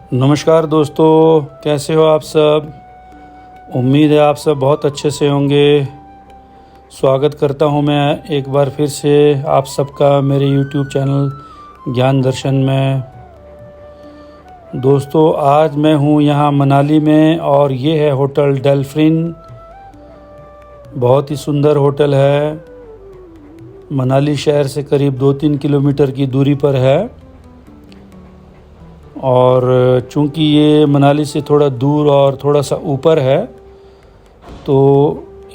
नमस्कार दोस्तों, कैसे हो आप सब। उम्मीद है आप सब बहुत अच्छे से होंगे। स्वागत करता हूं मैं एक बार फिर से आप सबका मेरे YouTube चैनल ज्ञान दर्शन में। दोस्तों, आज मैं हूं यहाँ मनाली में और ये है होटल डेल्फिन। बहुत ही सुंदर होटल है। मनाली शहर से करीब 2-3 किलोमीटर की दूरी पर है और चूंकि ये मनाली से थोड़ा दूर और थोड़ा सा ऊपर है तो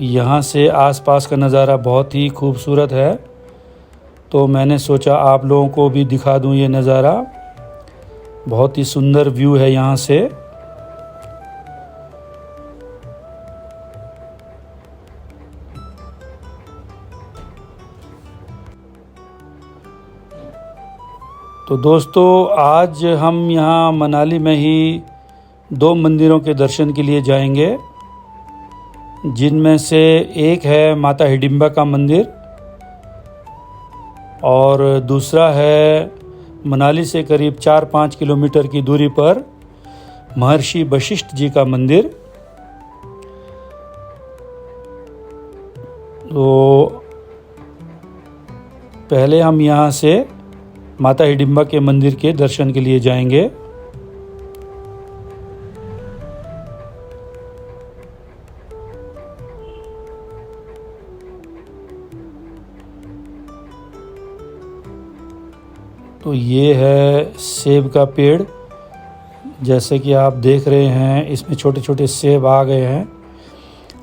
यहाँ से आसपास का नज़ारा बहुत ही खूबसूरत है। तो मैंने सोचा आप लोगों को भी दिखा दूँ ये नज़ारा। बहुत ही सुंदर व्यू है यहाँ से। तो दोस्तों, आज हम यहाँ मनाली में ही 2 मंदिरों के दर्शन के लिए जाएंगे, जिनमें से एक है माता हिडिंबा का मंदिर और दूसरा है मनाली से करीब 4-5 किलोमीटर की दूरी पर महर्षि वशिष्ठ जी का मंदिर। तो पहले हम यहाँ से माता हिडिंबा के मंदिर के दर्शन के लिए जाएंगे। तो ये है सेब का पेड़। जैसे कि आप देख रहे हैं, इसमें छोटे छोटे सेब आ गए हैं।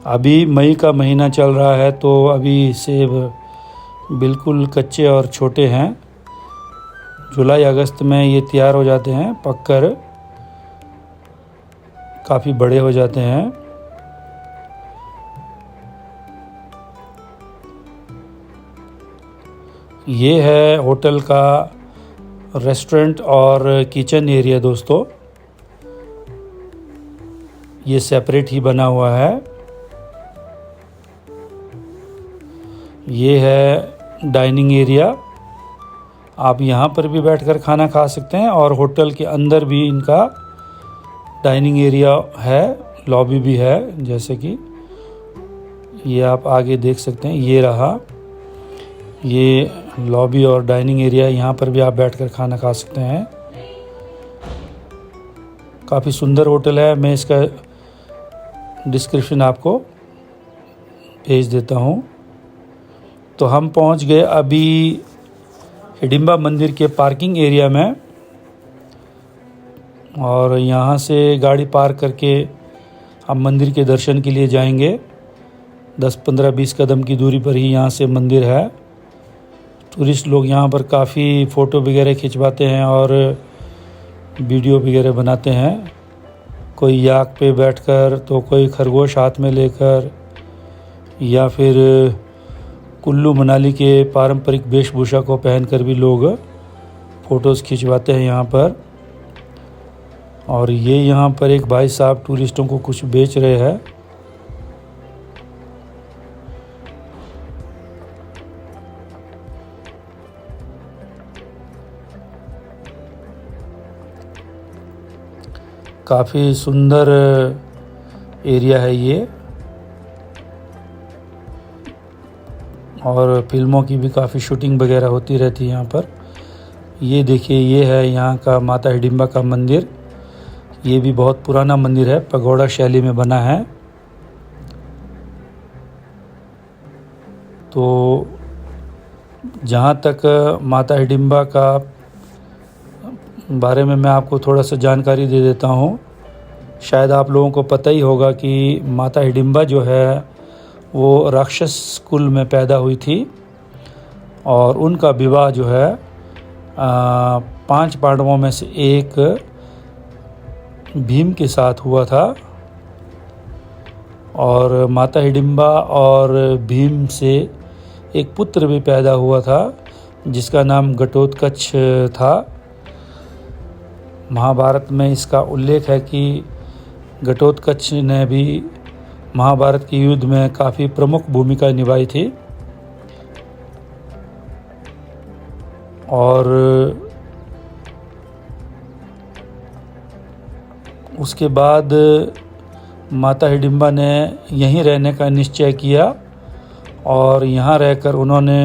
अभी मई का महीना चल रहा है तो अभी सेब बिल्कुल कच्चे और छोटे हैं। जुलाई अगस्त में ये तैयार हो जाते हैं, पककर काफ़ी बड़े हो जाते हैं। ये है होटल का रेस्टोरेंट और किचन एरिया। दोस्तों, ये सेपरेट ही बना हुआ है। ये है डाइनिंग एरिया। आप यहाँ पर भी बैठकर खाना खा सकते हैं और होटल के अंदर भी इनका डाइनिंग एरिया है, लॉबी भी है। जैसे कि ये आप आगे देख सकते हैं, ये रहा ये लॉबी और डाइनिंग एरिया। यहाँ पर भी आप बैठकर खाना खा सकते हैं। काफ़ी सुंदर होटल है। मैं इसका डिस्क्रिप्शन आपको भेज देता हूँ। तो हम पहुँच गए अभी हिडिंबा मंदिर के पार्किंग एरिया में और यहाँ से गाड़ी पार्क करके हम मंदिर के दर्शन के लिए जाएंगे। 10-15-20 कदम की दूरी पर ही यहाँ से मंदिर है। टूरिस्ट लोग यहाँ पर काफ़ी फ़ोटो वगैरह खिंचवाते हैं और वीडियो वगैरह बनाते हैं। कोई याक पे बैठकर, तो कोई खरगोश हाथ में लेकर, या फिर कुल्लू मनाली के पारंपरिक वेशभूषा को पहनकर भी लोग फ़ोटोज़ खिंचवाते हैं यहाँ पर। और ये यहाँ पर एक भाई साहब टूरिस्टों को कुछ बेच रहे हैं। काफ़ी सुंदर एरिया है ये और फिल्मों की भी काफ़ी शूटिंग वगैरह होती रहती है यहाँ पर। ये देखिए, ये है यहाँ का माता हिडिंबा का मंदिर। ये भी बहुत पुराना मंदिर है, पगोड़ा शैली में बना है। तो जहाँ तक माता हिडिंबा का बारे में मैं आपको थोड़ा सा जानकारी दे देता हूँ। शायद आप लोगों को पता ही होगा कि माता हिडिंबा जो है वो राक्षस कुल में पैदा हुई थी और उनका विवाह जो है 5 पांडवों में से एक भीम के साथ हुआ था। और माता हिडिंबा और भीम से एक पुत्र भी पैदा हुआ था जिसका नाम घटोत्कच था। महाभारत में इसका उल्लेख है कि घटोत्कच ने भी महाभारत के युद्ध में काफ़ी प्रमुख भूमिका निभाई थी। और उसके बाद माता हिडिंबा ने यहीं रहने का निश्चय किया और यहाँ रहकर उन्होंने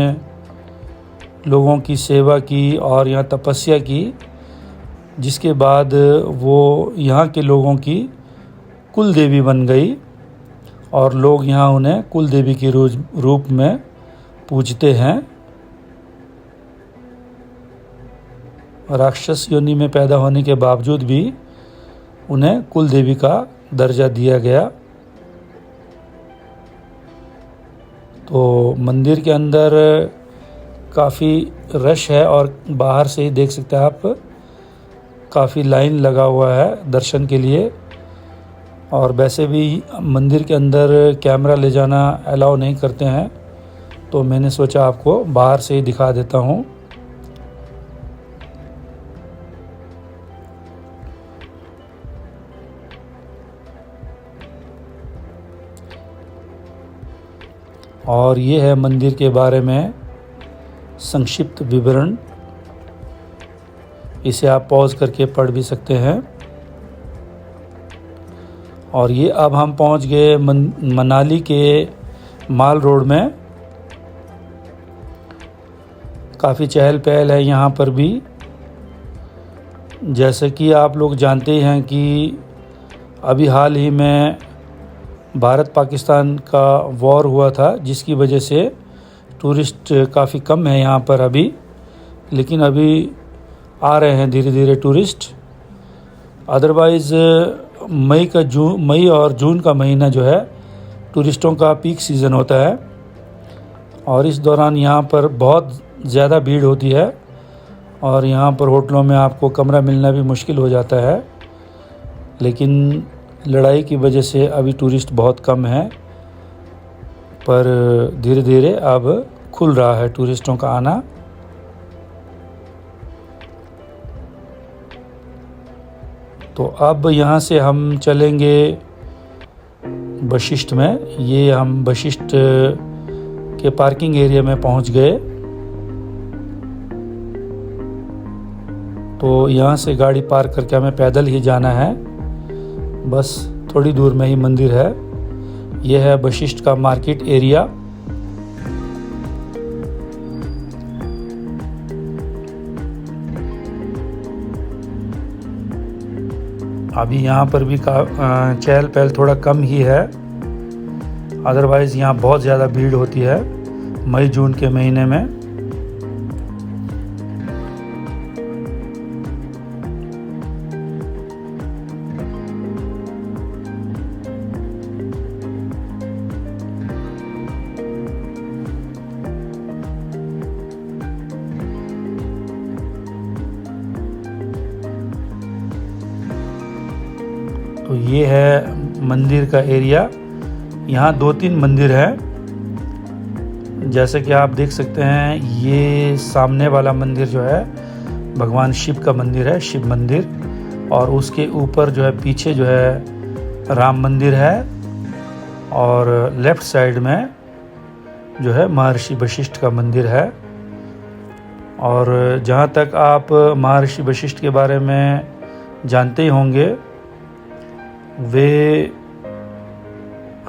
लोगों की सेवा की और यहाँ तपस्या की, जिसके बाद वो यहाँ के लोगों की कुल देवी बन गई और लोग यहाँ उन्हें कुल देवी के रूप में पूजते हैं। राक्षस योनि में पैदा होने के बावजूद भी उन्हें कुल देवी का दर्जा दिया गया। तो मंदिर के अंदर काफ़ी रश है और बाहर से ही देख सकते हैं आप, काफ़ी लाइन लगा हुआ है दर्शन के लिए। और वैसे भी मंदिर के अंदर कैमरा ले जाना अलाउ नहीं करते हैं, तो मैंने सोचा आपको बाहर से ही दिखा देता हूँ। और ये है मंदिर के बारे में संक्षिप्त विवरण, इसे आप पॉज करके पढ़ भी सकते हैं। और ये अब हम पहुंच गए मनाली के माल रोड में। काफ़ी चहल पहल है यहाँ पर भी। जैसे कि आप लोग जानते ही हैं कि अभी हाल ही में भारत पाकिस्तान का वॉर हुआ था, जिसकी वजह से टूरिस्ट काफ़ी कम है यहाँ पर अभी, लेकिन अभी आ रहे हैं धीरे धीरे टूरिस्ट। अदरवाइज़ मई और जून का महीना जो है टूरिस्टों का पीक सीज़न होता है और इस दौरान यहाँ पर बहुत ज़्यादा भीड़ होती है और यहाँ पर होटलों में आपको कमरा मिलना भी मुश्किल हो जाता है। लेकिन लड़ाई की वजह से अभी टूरिस्ट बहुत कम है, पर धीरे धीरे अब खुल रहा है टूरिस्टों का आना। तो अब यहाँ से हम चलेंगे वशिष्ठ में। ये हम वशिष्ठ के पार्किंग एरिया में पहुँच गए। तो यहाँ से गाड़ी पार्क करके हमें पैदल ही जाना है, बस थोड़ी दूर में ही मंदिर है। यह है वशिष्ठ का मार्केट एरिया। अभी यहाँ पर भी चहल पहल थोड़ा कम ही है, अदरवाइज़ यहाँ बहुत ज़्यादा भीड़ होती है मई जून के महीने में। तो ये है मंदिर का एरिया। यहाँ 2-3 मंदिर हैं, जैसे कि आप देख सकते हैं। ये सामने वाला मंदिर जो है भगवान शिव का मंदिर है, शिव मंदिर, और उसके ऊपर जो है पीछे जो है राम मंदिर है, और लेफ़्ट साइड में जो है महर्षि वशिष्ठ का मंदिर है। और जहाँ तक आप महर्षि वशिष्ठ के बारे में जानते ही होंगे, वे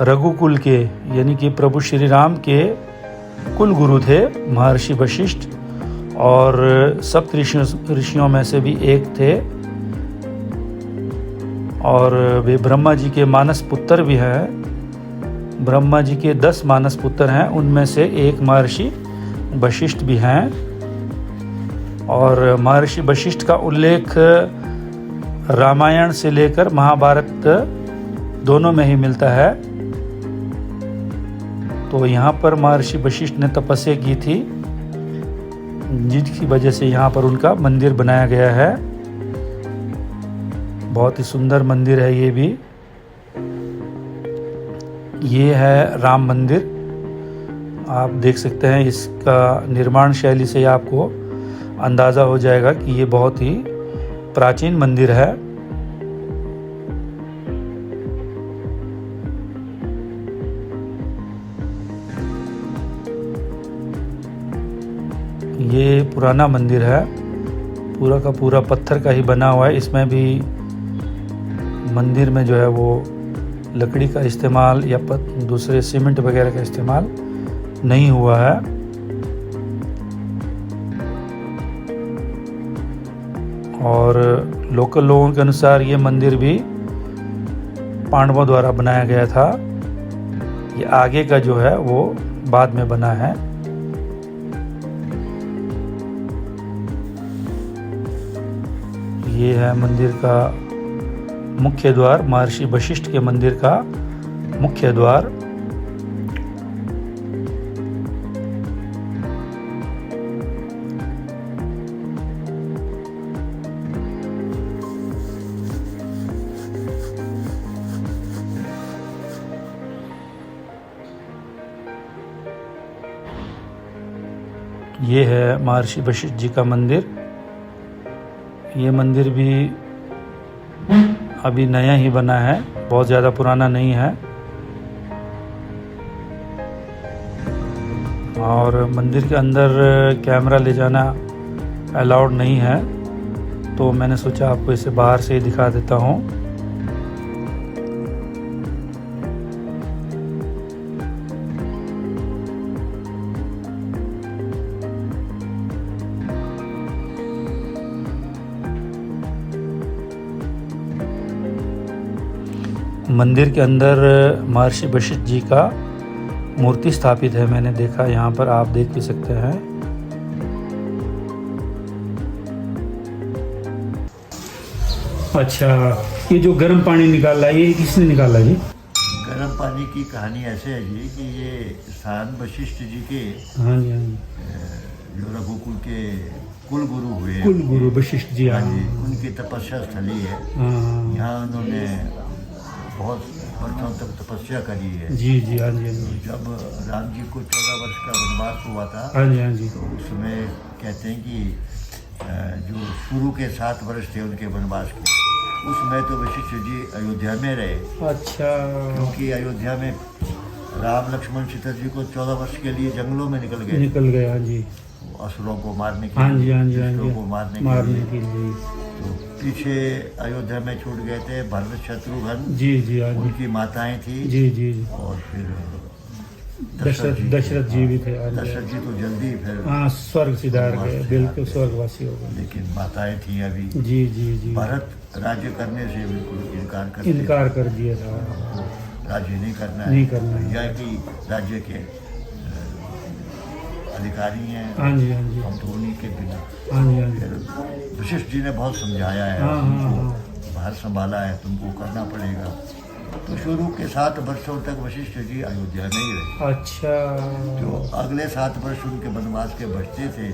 रघुकुल के यानी कि प्रभु श्री राम के कुल गुरु थे महर्षि वशिष्ठ, और सप्त ऋषियों में से भी एक थे। और वे ब्रह्मा जी के मानस पुत्र भी हैं। ब्रह्मा जी के 10 मानस पुत्र हैं, उनमें से एक महर्षि वशिष्ठ भी हैं। और महर्षि वशिष्ठ का उल्लेख रामायण से लेकर महाभारत दोनों में ही मिलता है। तो यहाँ पर महर्षि वशिष्ठ ने तपस्या की थी, जिसकी वजह से यहाँ पर उनका मंदिर बनाया गया है। बहुत ही सुंदर मंदिर है ये भी। ये है राम मंदिर, आप देख सकते हैं। इसका निर्माण शैली से आपको अंदाज़ा हो जाएगा कि ये बहुत ही प्राचीन मंदिर है। ये पुराना मंदिर है, पूरा का पूरा पत्थर का ही बना हुआ है। इसमें भी मंदिर में जो है वो लकड़ी का इस्तेमाल या दूसरे सीमेंट वगैरह का इस्तेमाल नहीं हुआ है। और लोकल लोगों के अनुसार ये मंदिर भी पांडवों द्वारा बनाया गया था। ये आगे का जो है वो बाद में बना है। ये है मंदिर का मुख्य द्वार, महर्षि वशिष्ठ के मंदिर का मुख्य द्वार। ये है महर्षि वशिष्ठ जी का मंदिर। ये मंदिर भी अभी नया ही बना है, बहुत ज़्यादा पुराना नहीं है। और मंदिर के अंदर कैमरा ले जाना अलाउड नहीं है, तो मैंने सोचा आपको इसे बाहर से ही दिखा देता हूँ। मंदिर के अंदर महर्षि वशिष्ठ जी का मूर्ति स्थापित है, मैंने देखा, यहाँ पर आप देख भी सकते हैं। अच्छा, ये जो गर्म पानी निकाला है, ये किसने निकाला जी? गर्म पानी की कहानी ऐसे है जी कि ये स्थान वशिष्ठ जी के, हाँ जी, हाँ जी, जो रघुकुल के कुल गुरु हुए, कुल गुरु वशिष्ठ जी, हाँ जी, उनकी तपस्या स्थली है। यहाँ उन्होंने बहुत वर्षों तक तपस्या करी है। जी जी, हाँ जी, हाँ जी। जब राम जी को 14 वर्ष का वनवास हुआ था, हाँ जी, हाँ जी, तो उसमें कहते हैं कि जो शुरू के 7 वर्ष थे उनके वनवास के, उसमें तो वशिष्ठ जी अयोध्या में रहे। अच्छा, क्योंकि अयोध्या में राम लक्ष्मण सीता जी को 14 वर्ष के लिए जंगलों में निकल गए। हाँ जी, असुरों को मारने के हाँ जी, हाँ जी, दुष्टों को मारने के लिए। तो पीछे अयोध्या में छूट गए थे भरत शत्रुघ्न, जी जी, हाँ जी, उनकी माताएं थी, जी जी, और फिर दशरथ जी भी थे। दशरथ जी तो जल्दी फिर हाँ, स्वर्ग सिधार गए, बिल्कुल स्वर्गवासी हो गए। लेकिन माताएं थी अभी। जी जी जी, भरत राज्य करने से बिल्कुल इनकार कर दिया था। राज्य नहीं करना है, यह कि राज्य के अधिकारी हैं। हाँ जी, हाँ जी, हम तो उन्हीं के बिना। हाँ जी, हाँ जी, फिर वशिष्ठ जी ने बहुत समझाया है, बाहर संभाला है, तुमको करना पड़ेगा। तो शुरू के 7 वर्षों तक वशिष्ठ जी अयोध्या में ही रहे। अच्छा, जो अगले 7 वर्ष उनके वनवास के बचते थे,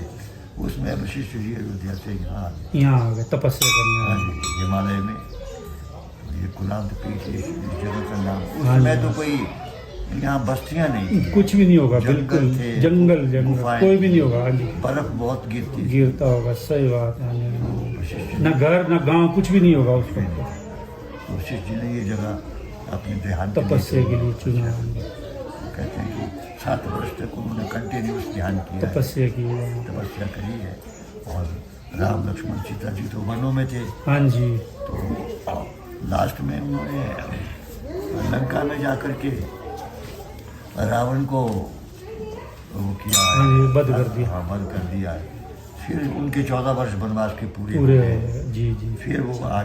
उसमें वशिष्ठ जी अयोध्या से यहाँ आ गए तपस्या करने। हाँ जी, हिमालय में। ये कुलांत पीठ इस जगह का नाम। उसमें तो कोई यहाँ बस्तियाँ नहीं थी, कुछ भी नहीं होगा, बिल्कुल जंगल कोई भी नहीं होगा। हाँ जी, बर्फ बहुत गिरता होगा, सही बात है। न घर न गांव, कुछ भी नहीं होगा उस वक्त। वशिष्ठ जी ने ये जगह अपने ध्यान तपस्या के लिए चुना। कहते हैं कि 7 वर्ष तक उन्होंने कंटिन्यूस ध्यान किया, तपस्या करी है। और राम लक्ष्मण सीता जी तो वनों में थे। हाँ जी, तो लास्ट में उन्होंने लंका में जाकर के रावण को वो किया, वध कर दिया। हाँ, वध कर दिया है। फिर उनके 14 वर्ष वनवास के पूरे हो गए। जी जी, फिर वो आ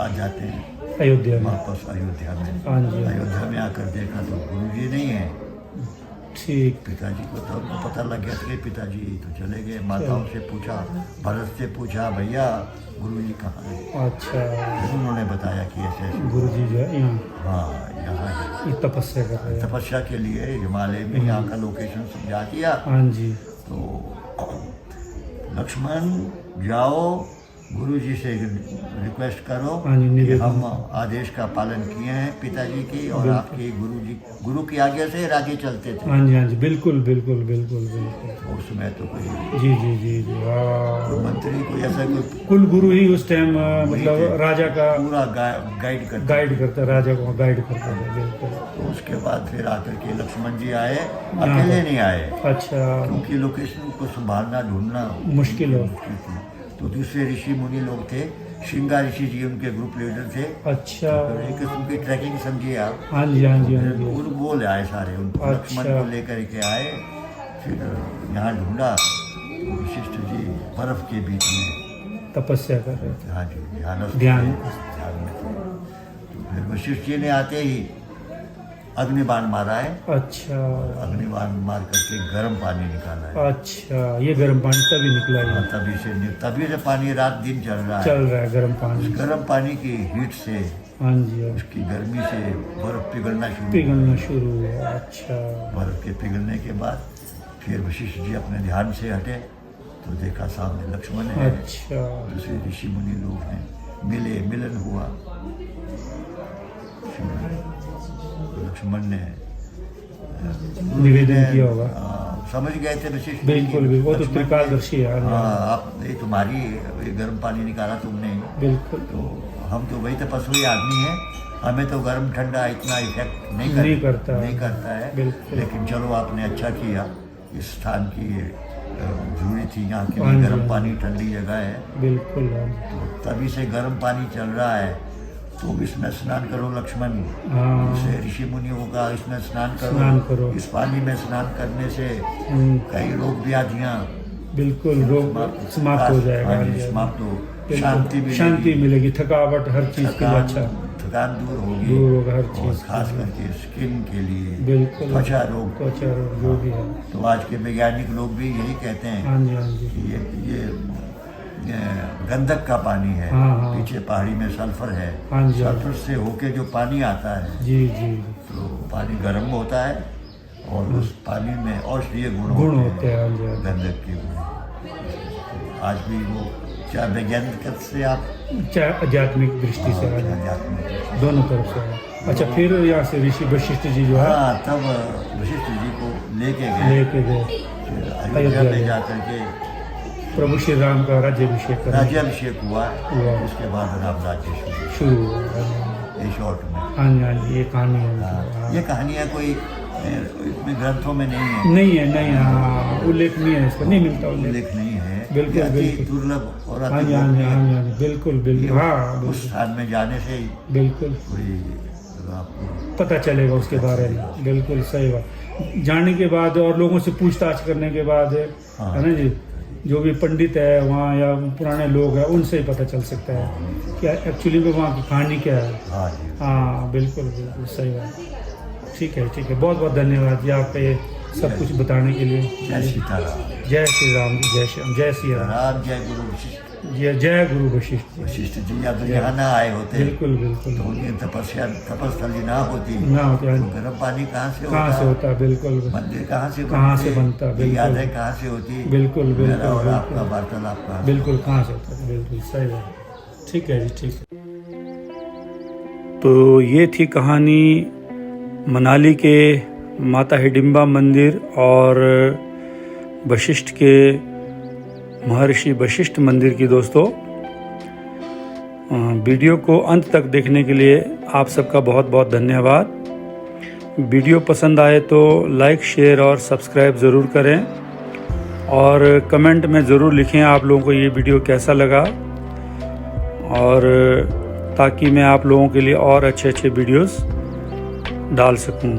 जाते हैं अयोध्या में, वापस अयोध्या में। हाँ जी, अयोध्या में आकर देखा तो गुरु जी नहीं है। ठीक, पिताजी को तो उनको पता लग गया था कि पिताजी तो चले गए। माताओं से पूछा, भरत से पूछा, भैया गुरु जी कहाँ है? अच्छा, फिर उन्होंने बताया कि ऐसे गुरु जी जो है यहाँ, हाँ, यहाँ है, तपस्या कर रहे हैं। तपस्या के लिए हिमालय में यहाँ का लोकेशन समझा दिया। हाँ जी, तो लक्ष्मण जाओ, गुरु जी से रिक्वेस्ट करो कि हम आदेश का पालन किए हैं पिताजी की, और आपके गुरु की आज्ञा से राज्य चलते थे। हाँ जी, हाँ जी, बिल्कुल बिल्कुल बिल्कुल बिल्कुल। उस समय तो कोई जी जी जी जी, कोई मंत्री कोई ऐसा कोई कुल गुरु ही उस टाइम मतलब राजा का पूरा गाइड करता, राजा को गाइड करता था, बिल्कुल। तो उसके बाद फिर आकर के लक्ष्मण जी आए, अकेले नहीं आए। अच्छा, क्योंकि लोकेशन को संभालना ढूंढना मुश्किल हो। तो दूसरे ऋषि मुनि लोग थे, श्रृंगार ऋषि जी उनके ग्रुप लीडर थे। अच्छा। तो एक किस्म की ट्रैकिंग समझिए आप। हाँ जी हाँ जी हाँ जी। वो ले आए सारे उनको, लक्ष्मण को लेकर के आए, फिर यहाँ ढूंढा तो वशिष्ठ जी बर्फ के बीच में तपस्या कर रहे थे। हाँ जी ध्यान में थे। तो फिर वशिष्ठ जी ने आते ही अग्निबाण मारा है। अच्छा। अग्निबाण मार करके गर्म पानी निकाला है। अच्छा, ये गर्म पानी तभी निकला है। तभी से पानी रात दिन चल रहा है गर्म पानी। गर्म पानी की हीट से, हाँ जी, उसकी गर्मी से बर्फ पिघलना शुरू हुआ। अच्छा। बर्फ के पिघलने के बाद फिर वशिष्ठ जी अपने ध्यान से हटे तो देखा सामने लक्ष्मण है। अच्छा। दूसरे ऋषि मुनि लोग हैं, मिलन हुआ। लक्ष्मण ने निवेदन किया होगा। समझ गए थे वशिष्ठ। बिल्कुल भी, वो तो त्रिकालदर्शी है। आप ये तुम्हारी गर्म पानी निकाला तुमने। बिल्कुल। तो हम तो वही तपस्वी आदमी हैं, हमें तो गर्म ठंडा इतना इफेक्ट नहीं करता है। लेकिन चलो आपने अच्छा किया, इस स्थान की जरूरी थी, यहाँ की गर्म पानी ठंडी जगह है। बिल्कुल। तो तभी से गर्म पानी चल रहा है, तो इसमें स्नान करो लक्ष्मण। जैसे ऋषि मुनियों का इसमें स्नान करो। इस पानी में स्नान करने से कई रोग व्याधियाँ बिल्कुल समाप्त हो जाएगा। समाप्त हो, शांति मिलेगी, थकावट हर चीज के लिए अच्छा, थकान दूर होगा हर चीज, खास करके स्किन के लिए। बिल्कुल। त्वचा रोग जो भी है। तो आज के वैज्ञानिक लोग भी यही कहते हैं। हाँ जी हाँ जी। ये गंधक का पानी है। हाँ। पीछे पहाड़ी में सल्फर है। हाँ जी। सल्फर से होके जो पानी आता है जी जी, तो पानी गर्म होता है और उस पानी में औषधीय गुण होते हैं। गंधक के गुण आज भी वो, चाहे वैज्ञानिक से आप चाहे आध्यात्मिक दृष्टि से, दोनों तरफ से। अच्छा, फिर यहाँ से ऋषि वशिष्ठ जी जो है, तब वशिष्ठ जी को लेके गए। अयोध्या में जाकर के प्रभु श्री राम का राज्याभिषेक हुआ। उसके बाद राम राज्य शुरू हुआ। ये शॉर्ट में। हाँ जी, ये कहानी है। ये कहानियाँ कोई इसमें ग्रंथों में नहीं है। हाँ, उल्लेखनीय है, इसका नहीं मिलता उल्लेख नहीं है। बिल्कुल दुर्लभ और हाँ जी, बिल्कुल। हाँ, उस स्थान में जाने से ही बिल्कुल कोई आपको पता चलेगा उसके बारे में। बिल्कुल सही बात। जाने के बाद और लोगों से पूछताछ करने के बाद है ना जी, जो भी पंडित है वहाँ या पुराने लोग हैं, उनसे ही पता चल सकता है कि एक्चुअली में वहाँ की कहानी क्या है। हाँ बिल्कुल सही बात। ठीक है। बहुत बहुत धन्यवाद जी, आप पे सब कुछ बताने के लिए। जय सीताराम। जय श्री राम, जय श्री राम, जय श्री राम। जय गुरु वशिष्ठ। जय गुरु वशिष्ठ। वशिष्ठ जी या तो यहाँ ना आए होते। बिल्कुल। तो उनकी तपस्थली ना होती। तो गर्म पानी कहाँ से होता। बिल्कुल। मंदिर कहाँ से बनता। यादें कहाँ से होती। बिल्कुल। और आपका वार्तालाप कहाँ, बिल्कुल कहाँ से होता। बिल्कुल सही बात। ठीक है जी, ठीक है। तो ये थी कहानी मनाली के माता हिडिंबा मंदिर और वशिष्ठ के महर्षि वशिष्ठ मंदिर की। दोस्तों, वीडियो को अंत तक देखने के लिए आप सबका बहुत बहुत धन्यवाद। वीडियो पसंद आए तो लाइक, शेयर और सब्सक्राइब ज़रूर करें और कमेंट में ज़रूर लिखें आप लोगों को ये वीडियो कैसा लगा, और ताकि मैं आप लोगों के लिए और अच्छे वीडियोस डाल सकूं।